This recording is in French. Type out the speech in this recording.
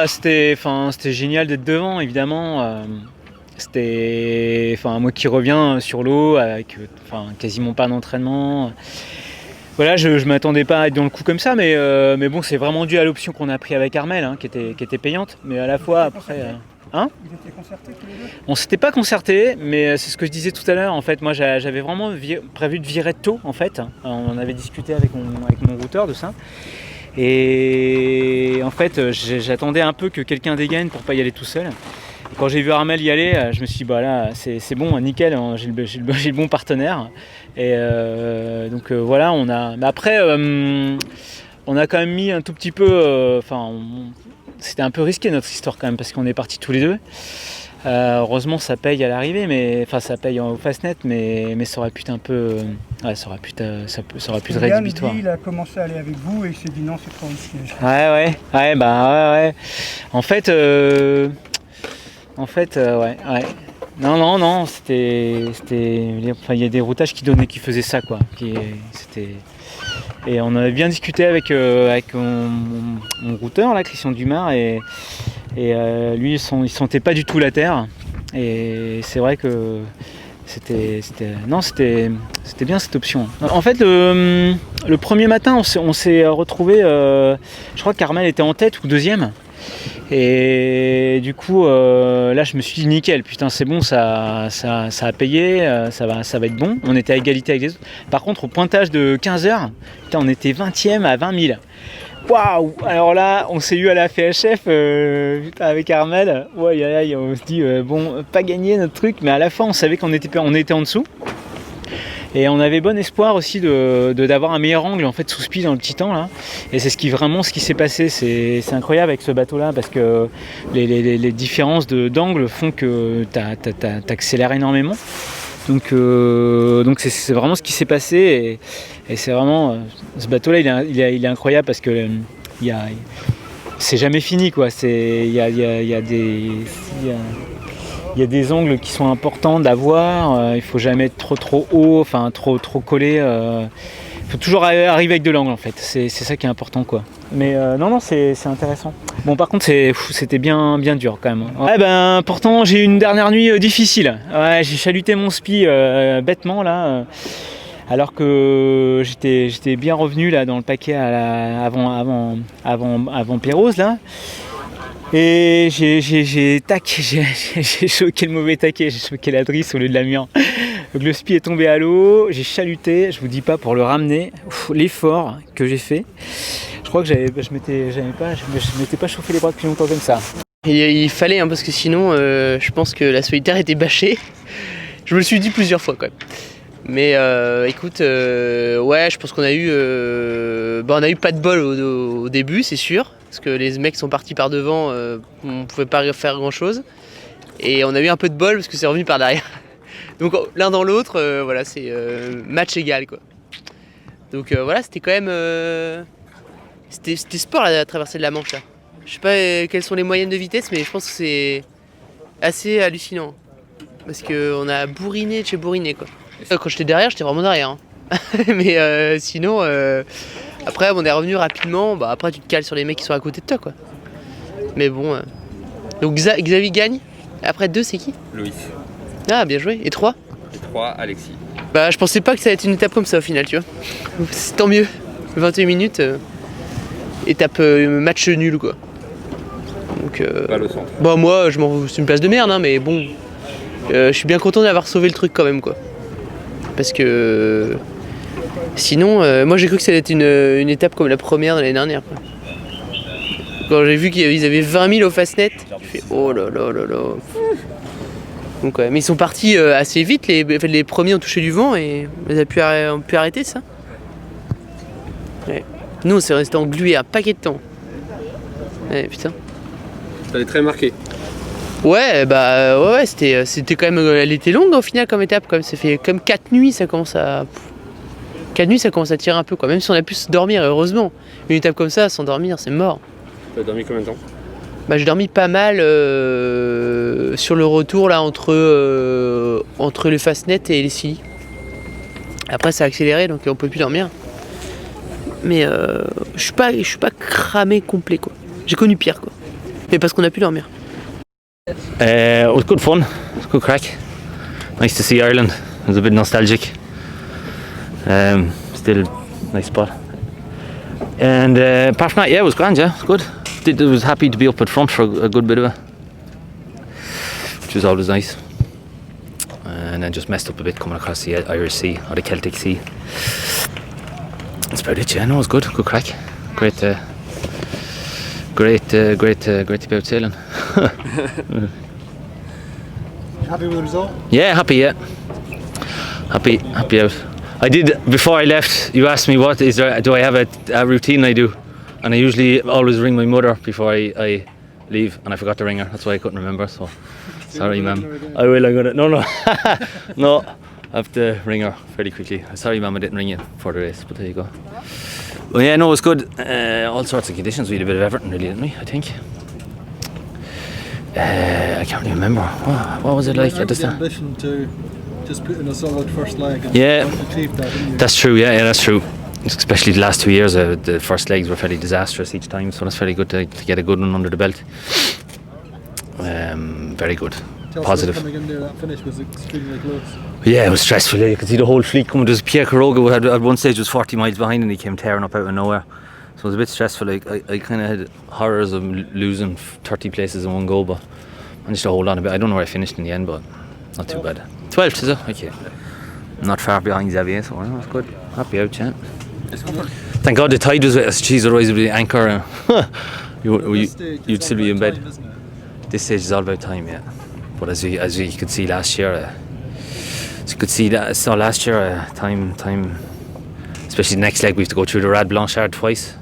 C'était génial d'être devant, évidemment. C'était moi qui reviens sur l'eau avec quasiment pas d'entraînement. Voilà, je m'attendais pas à être dans le coup comme ça, mais bon, c'est vraiment dû à l'option qu'on a pris avec Armel, qui était payante, mais à la fois après. Ils étaient concertés tous les deux? On s'était pas concerté, mais c'est ce que je disais tout à l'heure. En fait, moi, j'avais vraiment prévu de virer tôt, en fait. On en avait discuté avec mon routeur de ça. Et en fait, j'attendais un peu que quelqu'un dégaine pour pas y aller tout seul. Et quand j'ai vu Armel y aller, je me suis dit, là, c'est bon, nickel, j'ai le bon partenaire. Et donc voilà, Mais après, on a quand même mis un tout petit peu. C'était un peu risqué notre histoire quand même, parce qu'on est partis tous les deux. Heureusement, ça paye à l'arrivée, ça paye au Fastnet, mais ça aurait pu être un peu. Ça aurait pu être rédhibitoire. Il a commencé à aller avec vous et il s'est dit non, c'est trop risqué. Ouais. En fait, ouais. Non, c'était. Il y a des routages qui faisaient ça, quoi. Et on avait bien discuté avec mon routeur, là, Christian Dumas, et lui, il sentait pas du tout la terre. Et c'est vrai que c'était bien cette option. En fait, le premier matin, on s'est retrouvé. Je crois qu'Armel était en tête ou deuxième. Et du coup, là, je me suis dit nickel, putain, c'est bon, ça a payé, ça va être bon. On était à égalité avec les autres. Par contre, au pointage de 15h, putain, on était 20e à 20 000. Waouh! Alors là, on s'est eu à la FHF avec Armel. Ouais, on se dit, pas gagné notre truc, mais à la fin, on savait qu'on était en dessous. Et on avait bon espoir aussi d'avoir un meilleur angle en fait sous speed dans le Titan là. Et c'est ce qui s'est passé. C'est incroyable avec ce bateau là parce que les différences d'angle font que t'accélères énormément. Donc c'est vraiment ce qui s'est passé et c'est vraiment ce bateau là il est incroyable parce que c'est jamais fini quoi. Il y a des angles qui sont importants d'avoir, il faut jamais être trop haut, trop collé. Il faut toujours arriver avec de l'angle en fait, c'est ça qui est important quoi. Mais non, c'est intéressant. Bon par contre c'était bien dur quand même. Ouais, pourtant j'ai eu une dernière nuit difficile. Ouais, j'ai chaluté mon spi bêtement là. Alors que j'étais bien revenu là dans le paquet avant Pérouse là. Et j'ai choqué le mauvais taquet, j'ai choqué la drisse au lieu de la mien. Donc le spi est tombé à l'eau, j'ai chaluté, je vous dis pas pour le ramener, l'effort que j'ai fait. Je crois que je m'étais pas chauffé les bras depuis longtemps comme ça. Il fallait parce que sinon je pense que la solitaire était bâchée. Je me le suis dit plusieurs fois quand même. Mais écoute, ouais, je pense qu'on a eu pas de bol au début, c'est sûr. Parce que les mecs sont partis par devant, on pouvait pas faire grand chose. Et on a eu un peu de bol parce que c'est revenu par derrière. Donc l'un dans l'autre, voilà, c'est match égal quoi. Donc voilà, c'était quand même. C'était sport la traversée de la Manche là. Je sais pas quelles sont les moyennes de vitesse, mais je pense que c'est assez hallucinant. Parce qu'on a bourriné de chez bourriné quoi. Quand j'étais derrière, j'étais vraiment derrière. Hein. Mais sinon, après on est revenu rapidement. Après tu te cales sur les mecs qui sont à côté de toi quoi. Mais bon. Donc Xavier gagne. Après 2 c'est qui? Loïs. Ah bien joué. Et 3? Et 3 Alexis. Je pensais pas que ça allait être une étape comme ça au final tu vois. C'est tant mieux. 21 minutes. Étape match nul quoi. Donc Balle au centre. Moi c'est une place de merde mais bon. Je suis bien content d'avoir sauvé le truc quand même quoi. Parce que sinon, moi j'ai cru que ça allait être une étape comme la première de l'année dernière. Quoi. Quand j'ai vu qu'ils avaient 20 000 au Fastnet, j'ai fait oh là là là là. Donc, mais ils sont partis assez vite, les premiers ont touché du vent et on a pu arrêter ça. Ouais. Nous on s'est resté englués un paquet de temps. Ouais, putain. Ça avait très marqué. Ouais, ouais, c'était quand même. Elle était longue au final comme étape, comme ça fait comme 4 nuits, ça commence à. 4 nuits ça commence à tirer un peu quoi, même si on a pu se dormir, heureusement. Une étape comme ça, sans dormir, c'est mort. T'as dormi combien de temps? J'ai dormi pas mal sur le retour là entre le Fastnet et les Scilly. Après ça a accéléré donc on peut plus dormir. Mais je suis pas cramé complet quoi. J'ai connu pire quoi. mais parce qu'on a pu dormir. It was good fun. It was good crack. Nice to see Ireland. It was a bit nostalgic. Still nice spot. And apart from that, yeah, it was grand. Yeah, it was good. I was happy to be up at front for a good bit of it, which was always nice. And then just messed up a bit coming across the Irish Sea or the Celtic Sea. That's about it. Yeah, no, it was good. Good crack. Great to be out sailing. Happy with the result? Yeah, happy. Yeah, happy out. I did before I left. You asked me what is there? Do I have a routine I do? And I usually always ring my mother before I leave, and I forgot to ring her. That's why I couldn't remember. So sorry, ma'am. I will. I'm gonna. No. No. I have to ring her fairly quickly. Sorry, ma'am. I didn't ring you for the race, but there you go. Well, yeah, no, it was good. All sorts of conditions. We had a bit of everything, really, didn't we? I think. I can't really remember. What was it like at the start? Ambition to just put in a solid first leg and Yeah, achieve that, didn't you? that's true. Yeah, that's true. Especially the last 2 years, the first legs were fairly disastrous each time, so that's very good to get a good one under the belt. Very good. Tell us Positive. Coming in there, that finish was extremely close. Yeah, it was stressful. You could see the whole fleet coming. There's Pierre Caroga at one stage was 40 miles behind, and he came tearing up out of nowhere. So it was a bit stressful. I kind of had horrors of losing 30 places in one go, but I managed to hold on a bit. I don't know where I finished in the end, but not too bad. 12th, is it? Okay. Not far behind Xavier, so that was good. Happy out, yeah. Thank God the tide was with us. Jeez, otherwise it would be anchor. You'd still be in bed. Time, isn't it? This stage is all about time, yeah. But as we could see last year, time, especially the next leg we have to go through the Rad Blanchard twice.